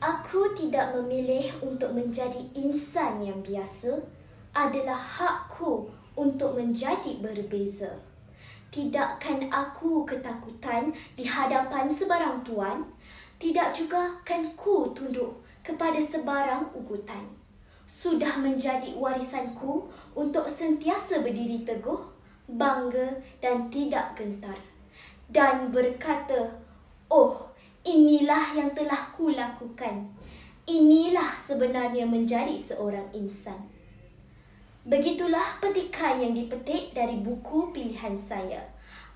Aku tidak memilih untuk menjadi insan yang biasa. Adalah hakku untuk menjadi berbeza. Tidakkan aku ketakutan di hadapan sebarang tuan. Tidak juga kan ku tunduk kepada sebarang ugutan. Sudah menjadi warisanku untuk sentiasa berdiri teguh, bangga dan tidak gentar. Dan berkata, oh, inilah yang telah ku lakukan. Inilah sebenarnya menjadi seorang insan. Begitulah petikan yang dipetik dari buku pilihan saya.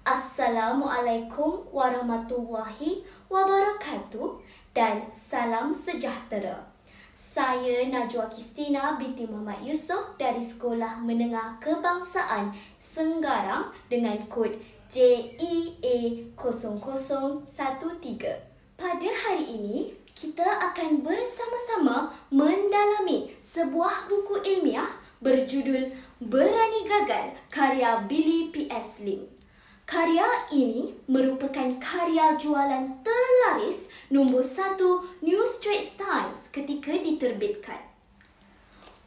Assalamualaikum warahmatullahi wabarakatuh dan salam sejahtera. Saya Najwa Kristina binti Muhammad Yusof dari Sekolah Menengah Kebangsaan Senggarang dengan kod JEA0013. Pada hari ini, kita akan bersama-sama mendalami sebuah buku ilmiah berjudul Berani Gagal karya Billy P.S. Lim. Karya ini merupakan karya jualan terlaris nombor 1 New Straits Times ketika diterbitkan.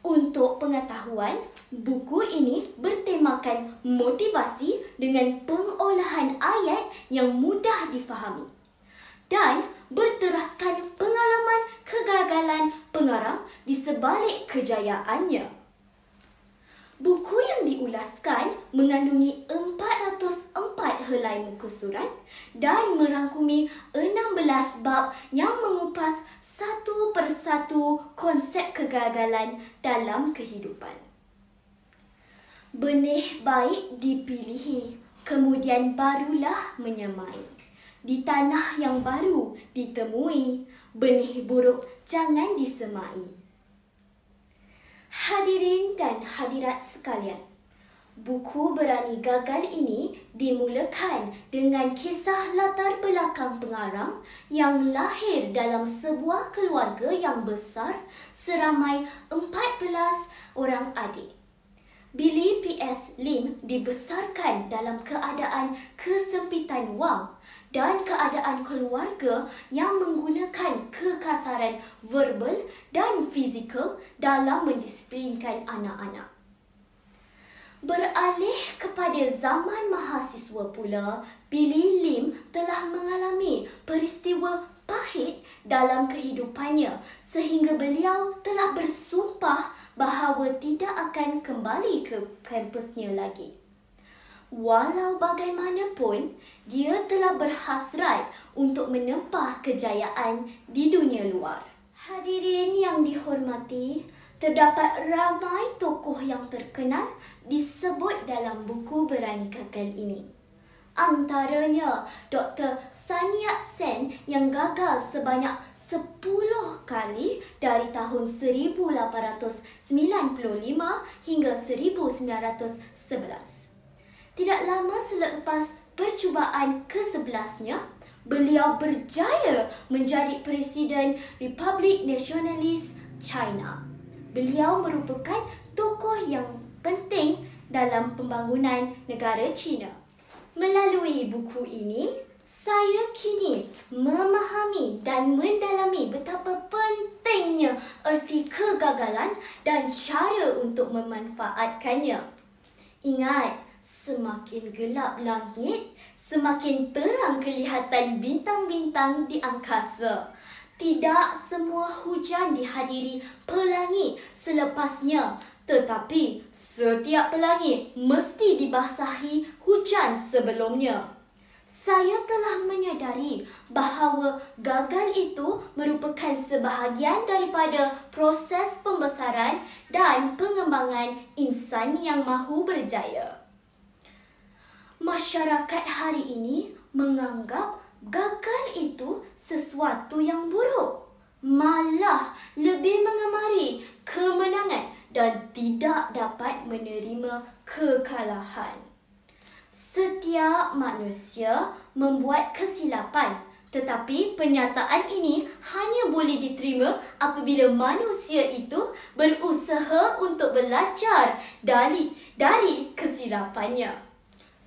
Untuk pengetahuan, buku ini bertemakan motivasi dengan pengolahan ayat yang mudah difahami dan berteraskan pengalaman kegagalan pengarang di sebalik kejayaannya. Buku yang diulaskan mengandungi 404 helai muka surat dan merangkumi 16 bab yang mengupas satu persatu konsep kegagalan dalam kehidupan. Benih baik dipilih, kemudian barulah menyemai. Di tanah yang baru ditemui, benih buruk jangan disemai. Hadirin dan hadirat sekalian, buku Berani Gagal ini dimulakan dengan kisah latar belakang pengarang yang lahir dalam sebuah keluarga yang besar seramai 14 orang adik. Billy P.S. Lim dibesarkan dalam keadaan kesempitan wang dan keadaan keluarga yang menggunakan kekasaran verbal dan fizikal dalam mendisiplinkan anak-anak. Beralih kepada zaman mahasiswa pula, Billy Lim telah mengalami peristiwa pahit dalam kehidupannya sehingga beliau telah bersumpah bahawa tidak akan kembali ke kampusnya lagi. Walau bagaimanapun, dia telah berhasrat untuk menempah kejayaan di dunia luar. Hadirin yang dihormati, terdapat ramai tokoh yang terkenal disebut dalam buku Berani Gagal ini. Antaranya Dr. Sun Yat-sen yang gagal sebanyak 10 kali dari tahun 1895 hingga 1911. Tidak lama selepas percubaan ke-11-nya, beliau berjaya menjadi Presiden Republik Nasionalis China. Beliau merupakan tokoh yang penting dalam pembangunan negara China. Melalui buku ini, saya kini memahami dan mendalami betapa pentingnya erti kegagalan dan cara untuk memanfaatkannya. Ingat, semakin gelap langit, semakin terang kelihatan bintang-bintang di angkasa. Tidak semua hujan dihadiri pelangi selepasnya, tetapi setiap pelangi mesti dibasahi hujan sebelumnya. Saya telah menyadari bahawa gagal itu merupakan sebahagian daripada proses pembesaran dan pengembangan insan yang mahu berjaya. Masyarakat hari ini menganggap gagal itu sesuatu yang buruk, malah lebih mengemari kemenangan dan tidak dapat menerima kekalahan. Setiap manusia membuat kesilapan, tetapi pernyataan ini hanya boleh diterima apabila manusia itu berusaha untuk belajar dari kesilapannya.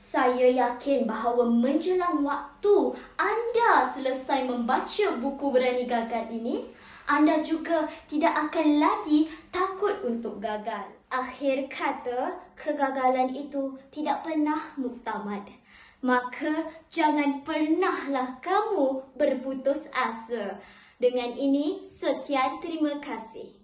Saya yakin bahawa menjelang waktu anda selesai membaca buku Berani Gagal ini, anda juga tidak akan lagi takut untuk gagal. Akhir kata, kegagalan itu tidak pernah muktamad. Maka jangan pernahlah kamu berputus asa. Dengan ini, sekian, terima kasih.